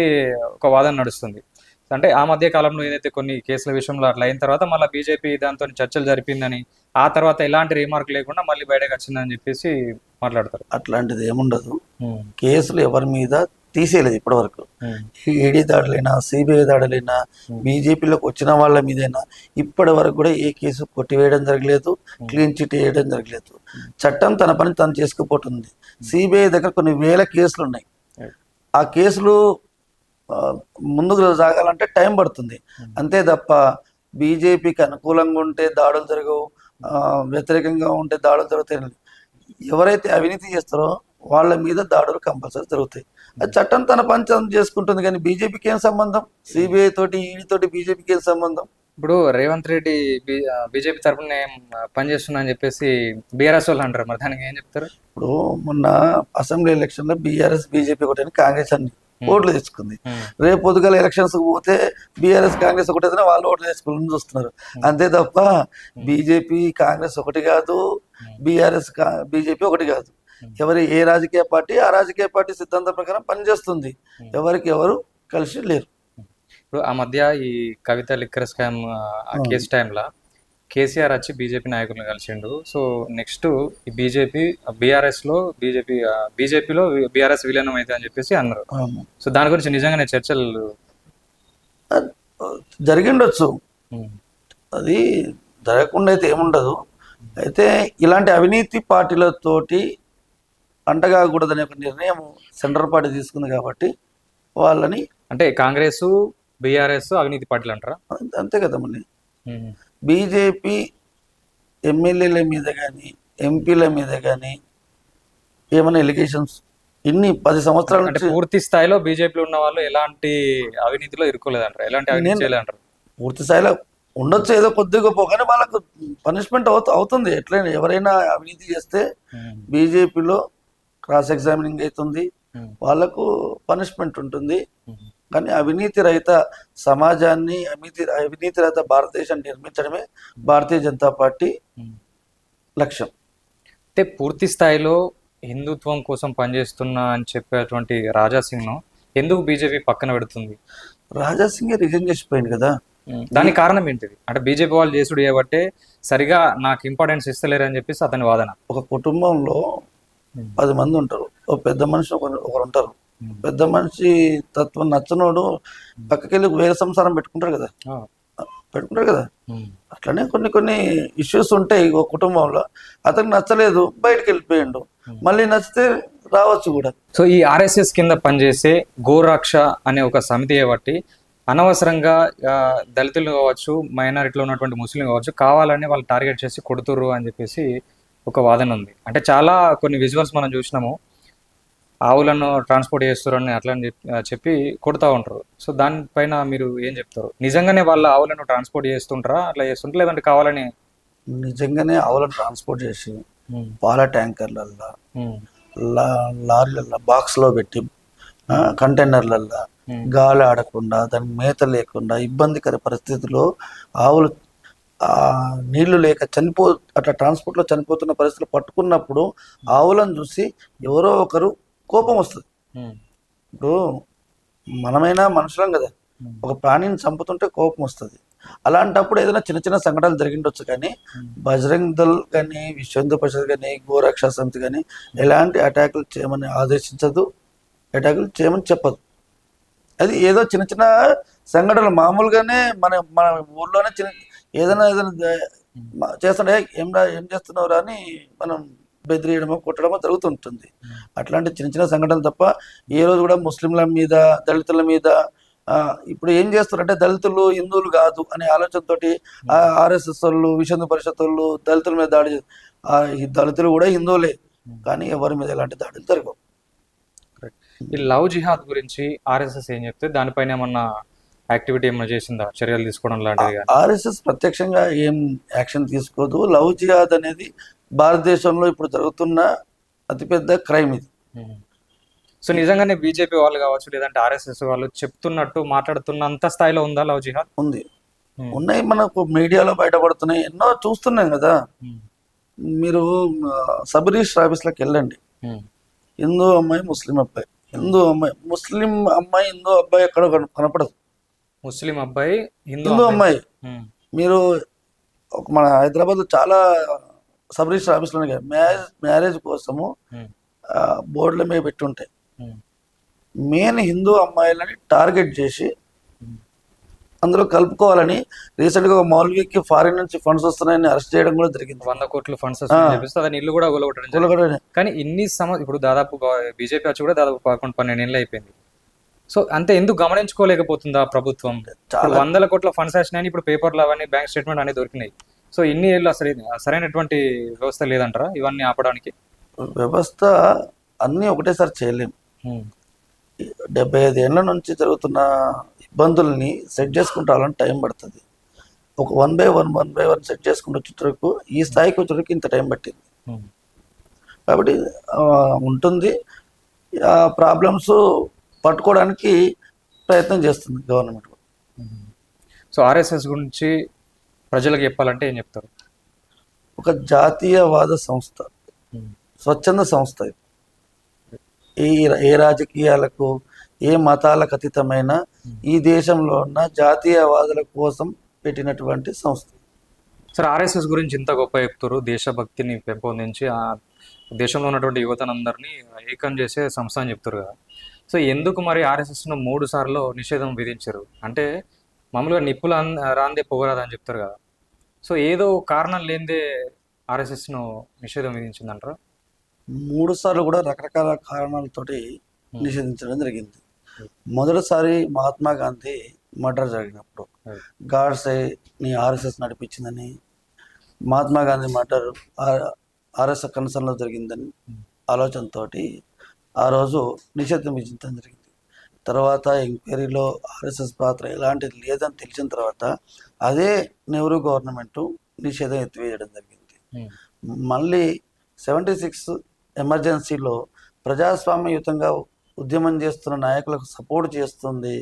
ఒక వాదన నడుస్తుంది. అంటే ఆ మధ్య కాలంలో ఏదైతే కొన్ని కేసుల విషయంలో అట్లా అయిన తర్వాత మళ్ళీ బీజేపీ దాంతో చర్చలు జరిపిందని, ఆ తర్వాత ఎలాంటి రీమార్క్ లేకుండా మళ్ళీ బయటకు వచ్చిందని చెప్పేసి మాట్లాడతారు. అట్లాంటిది ఏముండదు. కేసులు ఎవరి మీద తీసేయలేదు ఇప్పటి వరకు. ఈడీ దాడులైనా, సిబిఐ దాడులైనా, బీజేపీలోకి వచ్చిన వాళ్ళ మీదైనా ఇప్పటి వరకు కూడా ఏ కేసు కొట్టివేయడం జరగలేదు, క్లీన్ చిట్ వేయడం జరగలేదు. చట్టం తన పని తను చేసుకుపోతుంది. సిబిఐ దగ్గర కొన్ని వేల కేసులు ఉన్నాయి. ఆ కేసులు ముందుకు సాగాలంటే టైం పడుతుంది. అంతే తప్ప బీజేపీకి అనుకూలంగా ఉంటే దాడులు జరగవు, వ్యతిరేకంగా ఉంటే దాడులు జరుగుతాయి. ఎవరైతే అవినీతి చేస్తారో వాళ్ళ మీద దాడులు కంపల్సరీ జరుగుతాయి. అది చట్టం తన పని తను చేసుకుంటుంది. కానీ బీజేపీకి ఏం సంబంధం? సిబిఐ తోటి, ఈడీ తోటి బీజేపీకి ఏం సంబంధం? ఇప్పుడు రేవంత్ రెడ్డి బీజేపీ తరఫున పనిచేస్తున్నా అని చెప్పేసి బీఆర్ఎస్ వాళ్ళు అంటారు, మరి దానికి ఏం చెప్తారు? ఇప్పుడు మొన్న అసెంబ్లీ ఎలక్షన్లో బీఆర్ఎస్ బీజేపీ ఒకటి, కాంగ్రెస్ అన్ని ఓట్లు తెచ్చుకుంది. రేపు పొద్దుగాల ఎలక్షన్స్ పోతే బీఆర్ఎస్ కాంగ్రెస్ ఒకటి వాళ్ళు ఓట్లు తెచ్చుకోవాలని చూస్తున్నారు. అంతే తప్ప బీజేపీ కాంగ్రెస్ ఒకటి కాదు, బీఆర్ఎస్ బీజేపీ ఒకటి కాదు. ఎవరి ఏ రాజకీయ పార్టీ ఆ రాజకీయ పార్టీ సిద్ధాంతం ప్రకారం పనిచేస్తుంది. ఎవరికి ఎవరు కలిసి లేరు. ఇప్పుడు ఆ మధ్య ఈ కవిత లిక్కర్ స్కామ్ కేసు టైంలో కేసీఆర్ వచ్చి బీజేపీ నాయకులను కలిసిండు. సో నెక్స్ట్ ఈ బీజేపీ బీజేపీలో బీఆర్ఎస్ విలీనం అయితే అని చెప్పేసి అన్నారు. సో దాని గురించి నిజంగానే చర్చలు జరిగిండొచ్చు, అది జరగకుండా అయితే ఏముండదు. అయితే ఇలాంటి అవినీతి పార్టీలతోటి అంటగాకూడదనే ఒక నిర్ణయం సెంట్రల్ పార్టీ తీసుకుంది కాబట్టి వాళ్ళని, అంటే కాంగ్రెస్ బీఆర్ఎస్ అవినీతి పార్టీలు అంటారా? అంతే కదా. మళ్ళీ బీజేపీ ఎమ్మెల్యేల మీద కానీ ఎంపీల మీద కానీ ఏమైనా ఎలిగేషన్స్ ఇన్ని 10 సంవత్సరాల అంటే పూర్తి స్థాయిలో బీజేపీలో ఉన్న వాళ్ళు ఎలాంటి అవినీతిలో ఇరుక్కోలేదంటారు, ఎలాంటి అవినీతి చేయలేదంటారు? పూర్తి స్థాయిలో ఉండొచ్చు, ఏదో కొద్దిగా పోగానే వాళ్ళకు పనిష్మెంట్ అవుతుంది. ఎట్లయినా ఎవరైనా అవినీతి చేస్తే బీజేపీలో క్రాస్ ఎగ్జామినింగ్ అవుతుంది, వాళ్ళకు పనిష్మెంట్ ఉంటుంది. కానీ అవినీతి రహిత సమాజాన్ని, అవినీతి రహిత భారతదేశాన్ని నిర్మించడమే భారతీయ జనతా పార్టీ లక్ష్యం. అంటే పూర్తి స్థాయిలో హిందుత్వం కోసం పనిచేస్తున్నా అని చెప్పేటువంటి రాజాసింగ్ను ఎందుకు బీజేపీ పక్కన పెడుతుంది? రాజాసింగ్ రిజైన్ చేసిపోయింది కదా. దానికి కారణం ఏంటిది? అంటే బీజేపీ వాళ్ళు చేసుడు చేయబట్టే సరిగా నాకు ఇంపార్టెన్స్ ఇస్తలేరు అని చెప్పేసి అతని వాదన. ఒక కుటుంబంలో 10 మంది ఉంటారు, ఒక పెద్ద మనిషి ఒకరు ఉంటారు. పెద్ద మనిషి తత్వం నచ్చనోడు పక్కకెళ్ళి వేరే సంసారం పెట్టుకుంటారు కదా. పెట్టుకుంటారు కదా. అట్లనే కొన్ని ఇష్యూస్ ఉంటాయి ఒక కుటుంబంలో. అతనికి నచ్చలేదు, బయటకు వెళ్ళిపోయిండు, మళ్ళీ నచ్చితే రావచ్చు కూడా. సో ఈ ఆర్ఎస్ఎస్ కింద పనిచేసే గోరక్ష అనే ఒక సమితి బట్టి అనవసరంగా దళితులు కావచ్చు, మైనారిటీలో ఉన్నటువంటి ముస్లిం కావచ్చు, కావాలని వాళ్ళు టార్గెట్ చేసి కొడుతుర్రు అని చెప్పేసి ఒక వాదన ఉంది. అంటే చాలా కొన్ని విజువల్స్ మనం చూసినాము, ఆవులను ట్రాన్స్పోర్ట్ చేస్తారని అట్లా అని చెప్పి కొడుతూ ఉంటారు. సో దానిపైన మీరు ఏం చెప్తారు? నిజంగానే వాళ్ళ ఆవులను ట్రాన్స్పోర్ట్ చేస్తుంటారా, అట్లా చేస్తుంటారు, లేదంటే కావాలని? నిజంగానే ఆవులను ట్రాన్స్పోర్ట్ చేసి పాల ట్యాంకర్లల్లో, లారీలల్లో, బాక్స్లో పెట్టి, కంటైనర్లల్లో గాలి ఆడకుండా, దానికి మేత లేకుండా, ఇబ్బందికర పరిస్థితుల్లో ఆవులు నీళ్లు లేక అట్లా ట్రాన్స్పోర్ట్లో చనిపోతున్న పరిస్థితులు పట్టుకున్నప్పుడు ఆవులను చూసి ఎవరో ఒకరు కోపం వస్తుంది. ఇప్పుడు మనమైనా మనుషులం కదా, ఒక ప్రాణిని చంపుతుంటే కోపం వస్తుంది. అలాంటప్పుడు ఏదైనా చిన్న చిన్న సంఘటనలు జరిగిండొచ్చు, కానీ బజరంగ్ దళ్ కానీ, విశ్వ హిందూ పరిషత్ కానీ, గోరక్ష సమితి కానీ ఎలాంటి అటాకులు చేయమని ఆదేశించదు, అటాకులు చేయమని చెప్పదు. అది ఏదో చిన్న చిన్న సంఘటనలు మామూలుగానే మన ఊర్లోనే ఏదైనా చేస్తుంటే ఏం చేస్తున్నావురా అని మనం బెదిరియడమో కొట్టడమో జరుగుతుంటుంది. అట్లాంటి చిన్న చిన్న సంఘటనలు తప్ప ఏ రోజు కూడా ముస్లింల మీద, దళితుల మీద ఇప్పుడు ఏం చేస్తారంటే దళితులు హిందువులు కాదు అనే ఆలోచనతోటి ఆర్ఎస్ఎస్ వాళ్ళు, విశ్వ హిందూ పరిషత్ వాళ్ళు దళితుల మీద దాడి ఈ దళితులు కూడా హిందువులే, కానీ ఎవరి మీద ఎలాంటి దాడులు జరగవు. ఈ లవ్ జిహాద్ గురించి ఆర్ఎస్ఎస్ ఏం చెప్తే దానిపైన ఏమన్నా యాక్టివిటీ ఏమైనా చేసిందా, చర్యలు తీసుకోవడం లాంటివి? ఆర్ఎస్ఎస్ ప్రత్యక్షంగా ఏం యాక్షన్ తీసుకోదు. లవ్ జిహాద్ అనేది భారతదేశంలో ఇప్పుడు జరుగుతున్న అతిపెద్ద క్రైమ్ ఇది. సో నిజంగానే బీజేపీ వాళ్ళు కావచ్చు, లేదంటే ఆర్ఎస్ఎస్ వాళ్ళు చెప్తున్నట్టు మాట్లాడుతున్నంత స్థాయిలో ఉందా లవ్ జిహాద్? ఉంది, ఉన్నాయి, మనకు మీడియాలో బయటపడుతున్నాయి, ఎన్నో చూస్తున్నాం కదా. మీరు సబ్ రిజిస్టర్ ఆఫీస్లోకి వెళ్ళండి, హిందూ అమ్మాయి, ముస్లిం అబ్బాయి, హిందూ అమ్మాయి, ముస్లిం అమ్మాయి, హిందూ అబ్బాయి ఎక్కడ కనపడదు. ముస్లిం అబ్బాయి, హిందూ అమ్మాయి. మీరు మన హైదరాబాద్ చాలా సబ్ రిజిస్టర్ ఆఫీస్లోనే మ్యారేజ్ కోసము బోర్డుల మీద పెట్టి ఉంటాయి. మెయిన్ హిందూ అమ్మాయిలని టార్గెట్ చేసి అందులో కలుపుకోవాలని రీసెంట్గా ఒక మౌల్వీకి ఫారిన్ నుంచి ఫండ్స్ వస్తున్నాయని అరెస్ట్ చేయడం కూడా జరిగింది. 100 కోట్ల ఫండ్స్ వస్తున్నాయి, ఇల్లు కూడా కూలగొట్టడం. కానీ ఇన్ని ఇప్పుడు దాదాపు బీజేపీ వచ్చి కూడా దాదాపు 11-12 ఏళ్ళు అయిపోయింది. సో అంతే ఎందుకు గమనించుకోలేకపోతుందా ప్రభుత్వం? 100 కోట్ల ఫండ్స్ వచ్చినాయని ఇప్పుడు పేపర్లు అవన్నీ, బ్యాంక్ స్టేట్మెంట్ అనేది దొరికినాయి. సో ఇన్ని ఏళ్ళు అసలు సరైనటువంటి వ్యవస్థ లేదంటారా ఇవన్నీ ఆపడానికి? వ్యవస్థ అన్నీ ఒకటేసారి చేయలేము. 75 ఏళ్ళ నుంచి జరుగుతున్న ఇబ్బందుల్ని సెట్ చేసుకుంటాలని టైం పడుతుంది. ఒక 1 by 1 సెట్ చేసుకుంటూ వచ్చేటరకు ఈ స్థాయికి వచ్చేటరకు ఇంత టైం పట్టింది. కాబట్టి ఉంటుంది, ఆ ప్రాబ్లమ్స్ పట్టుకోవడానికి ప్రయత్నం చేస్తుంది గవర్నమెంట్. సో ఆర్ఎస్ఎస్ గురించి ప్రజలకు చెప్పాలంటే ఏం చెప్తారు? ఒక జాతీయవాద సంస్థ, స్వచ్ఛంద సంస్థ. ఏ రాజకీయాలకు, ఏ మతాలకు అతీతమైన ఈ దేశంలో ఉన్న జాతీయవాదుల కోసం పెట్టినటువంటి సంస్థ. సార్ ఆర్ఎస్ఎస్ గురించి ఇంత గొప్ప చెప్తారు, దేశభక్తిని పెంపొందించి ఆ దేశంలో ఉన్నటువంటి యువతనందరినీ ఏకం చేసే సంస్థ అని చెప్తారు కదా. సో ఎందుకు మరి ఆర్ఎస్ఎస్ను 3 సార్లు నిషేధం విధించారు? అంటే మామూలుగా నిప్పులు రాందే పొగరాదని చెప్తారు కదా. సో ఏదో కారణం లేనిదే ఆర్ఎస్ఎస్ను నిషేధం విధించిందంటారా? 3 సార్లు కూడా రకరకాల కారణాలతోటి నిషేధించడం జరిగింది. మొదటిసారి మహాత్మా గాంధీ మర్డర్ జరిగినప్పుడు గాడ్సేని ఆర్ఎస్ఎస్ నడిపించిందని, మహాత్మా గాంధీ మర్డర్ ఆర్ఎస్ఎస్ కన్సర్న్లో జరిగిందని ఆలోచనతో ఆ రోజు నిషేధం విధించడం జరిగింది. తర్వాత ఎంక్వైరీలో ఆర్ఎస్ఎస్ పాత్ర ఎలాంటిది లేదని తెలిసిన తర్వాత అదే నెహ్రూ గవర్నమెంట్ నిషేధం ఎత్తివేయడం జరిగింది. మళ్ళీ 76 ఎమర్జెన్సీలో ప్రజాస్వామ్యయుతంగా ఉద్యమం చేస్తున్న నాయకులకు సపోర్ట్ చేస్తుంది.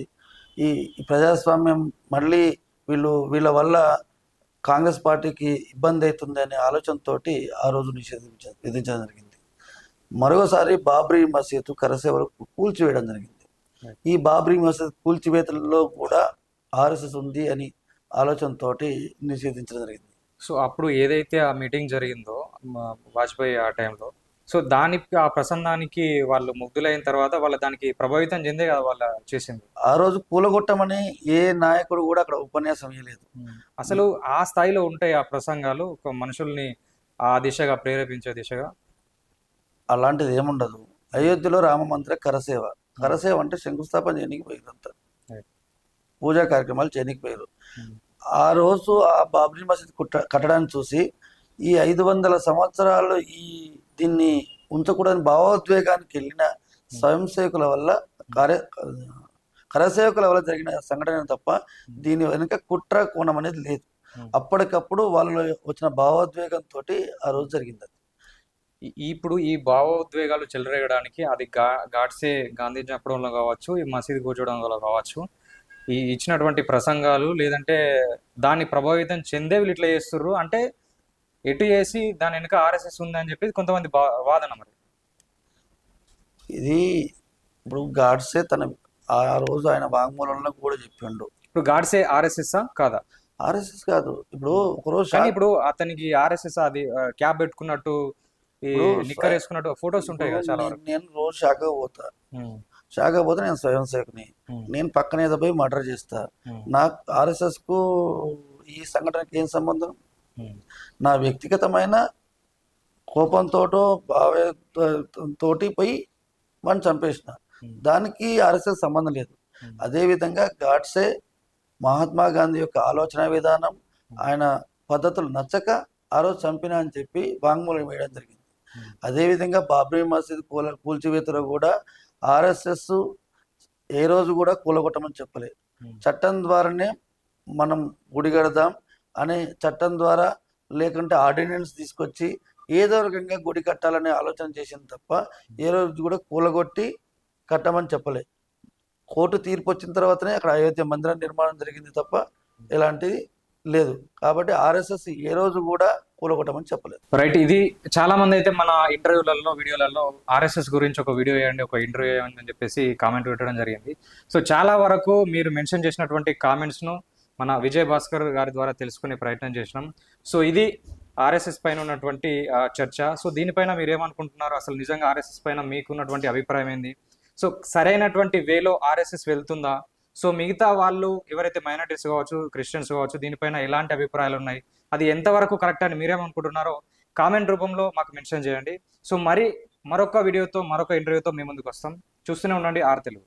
ఈ ప్రజాస్వామ్యం మళ్ళీ వీళ్ళ వల్ల కాంగ్రెస్ పార్టీకి ఇబ్బంది అవుతుంది అనే ఆలోచనతో ఆ రోజు విధించడం జరిగింది. మరోసారి బాబ్రీ మసీదు కరసేవలు కూల్చివేయడం జరిగింది. ఈ బాబ్రీ మసీద్ కూల్చివేతల్లో కూడా ఆర్ఎస్ఎస్ ఉంది అని ఆలోచనతో నిషేధించడం జరిగింది. సో అప్పుడు ఏదైతే ఆ మీటింగ్ జరిగిందో వాజ్పేయి ఆ టైంలో, సో దానికి ఆ ప్రసంగానికి వాళ్ళు ముగ్ధులైన తర్వాత వాళ్ళ దానికి ప్రభావితం చెందే కదా వాళ్ళ చేసింది. ఆ రోజు కూలగొట్టమని ఏ నాయకుడు కూడా అక్కడ ఉపన్యాసం ఇవ్వలేదు. అసలు ఆ స్థాయిలో ఉంటాయి ఆ ప్రసంగాలు ఒక మనుషుల్ని ఆ దిశగా ప్రేరేపించే దిశగా? అలాంటిది ఏముండదు. అయోధ్యలో రామ మందిర కరసేవ అంటే శంకుస్థాపన చేయడానికి పోయారు, అంతా పూజా కార్యక్రమాలు చేయడానికి పోయారు. ఆ రోజు ఆ బాబ్రీ మసీద్ కట్టడాన్ని చూసి ఈ 500 సంవత్సరాలు దీన్ని ఉంచకూడని భావోద్వేగానికి వెళ్ళిన స్వయం సేవకుల వల్ల కరసేవకుల వల్ల జరిగిన సంఘటన తప్ప దీని వెనుక కుట్ర కోణం అనేది లేదు. అప్పటికప్పుడు వాళ్ళు వచ్చిన భావోద్వేగంతో ఆ రోజు జరిగింది. అది ఇప్పుడు ఈ భావోద్వేగాలు చెలరేగడానికి అది గాడ్సే గాంధీ చెప్పడంలో కావచ్చు, ఈ మసీదు కూర్చోవడంలో కావచ్చు, ఈ ఇచ్చినటువంటి ప్రసంగాలు లేదంటే దాన్ని ప్రభావితం చెందే వీళ్ళు ఇట్లా చేస్తుర్రు అంటే ఎటు చేసి దాని వెనుక ఆర్ఎస్ఎస్ ఉందని చెప్పి కొంతమంది వాదన. మరి ఇది ఇప్పుడు గాడ్సే ఆ రోజు ఆయన వాంగ్మూలంలో కూడా చెప్పిండు. ఇప్పుడు గాడ్సే ఆర్ఎస్ఎస్ కాదా? ఆర్ఎస్ఎస్ కాదు. ఇప్పుడు ఒకరోజు కానీ ఇప్పుడు అతనికి ఆర్ఎస్ఎస్ అది క్యాప్ పెట్టుకున్నట్టు ఈ నిక్కర్ వేసుకున్నట్టు ఫొటోస్ ఉంటాయి కదా చాలా వరకు. నేను రోజు షాగా పోతే నేను స్వయం సేవకుని, నేను పక్కన ఏదో పోయి మర్డర్ చేస్తా. నాకు ఆర్ఎస్ఎస్ కు ఈ సంఘటనకి ఏం సంబంధం? నా వ్యక్తిగతమైన కోపంతోటో తోటి పోయి వాడిని చంపేసిన, దానికి ఆర్ఎస్ఎస్ సంబంధం లేదు. అదేవిధంగా గాడ్సే మహాత్మా గాంధీ యొక్క ఆలోచన విధానం, ఆయన పద్ధతులు నచ్చక ఆ రోజు చంపిన అని చెప్పి వాంగ్మూలం వేయడం జరిగింది. అదేవిధంగా బాబ్రీ మసీద్ కూల్చివేతలో కూడా ఆర్ఎస్ఎస్ ఏ రోజు కూడా కూలగొట్టమని చెప్పలేదు. చట్టం ద్వారానే మనం గుడి కడదాం అనే చట్టం ద్వారా, లేకుంటే ఆర్డినెన్స్ తీసుకొచ్చి ఏదో రకంగా గుడి కట్టాలనే ఆలోచన చేసింది తప్ప ఏ రోజు కూడా కూలగొట్టి కట్టమని చెప్పలే. కోర్టు తీర్పు వచ్చిన తర్వాతనే అక్కడ అయోధ్య మందిరం నిర్మాణం జరిగింది తప్ప ఎలాంటిది లేదు. కాబట్టి ఆర్ఎస్ఎస్ ఏ రోజు కూడా కూలగొట్టమని చెప్పలేదు. రైట్. ఇది చాలా మంది అయితే మన ఇంటర్వ్యూలలో వీడియోలలో ఆర్ఎస్ఎస్ గురించి ఒక వీడియో వేయండి, ఒక ఇంటర్వ్యూ వేయండి అని చెప్పేసి కామెంట్ పెట్టడం జరిగింది. సో చాలా వరకు మీరు మెన్షన్ చేసినటువంటి కామెంట్స్ను మన విజయ్ భాస్కర్ గారి ద్వారా తెలుసుకునే ప్రయత్నం చేసినాం. సో ఇది ఆర్ఎస్ఎస్ పైన ఉన్నటువంటి చర్చ. సో దీనిపైన మీరు ఏమనుకుంటున్నారు? అసలు నిజంగా ఆర్ఎస్ఎస్ పైన మీకున్నటువంటి అభిప్రాయం ఏంది? సో సరైనటువంటి వేలో ఆర్ఎస్ఎస్ వెళ్తుందా? సో మిగతా వాళ్ళు ఎవరైతే మైనారిటీస్ కావచ్చు, క్రిస్టియన్స్ కావచ్చు, దీనిపైన ఎలాంటి అభిప్రాయాలు ఉన్నాయి, అది ఎంతవరకు కరెక్ట్ అని మీరేమనుకుంటున్నారో కామెంట్ రూపంలో మాకు మెన్షన్ చేయండి. సో మరొక వీడియోతో మరొక ఇంటర్వ్యూతో మీ ముందుకు వస్తాం. చూస్తూనే ఉండండి ఆర్ తెలుగు.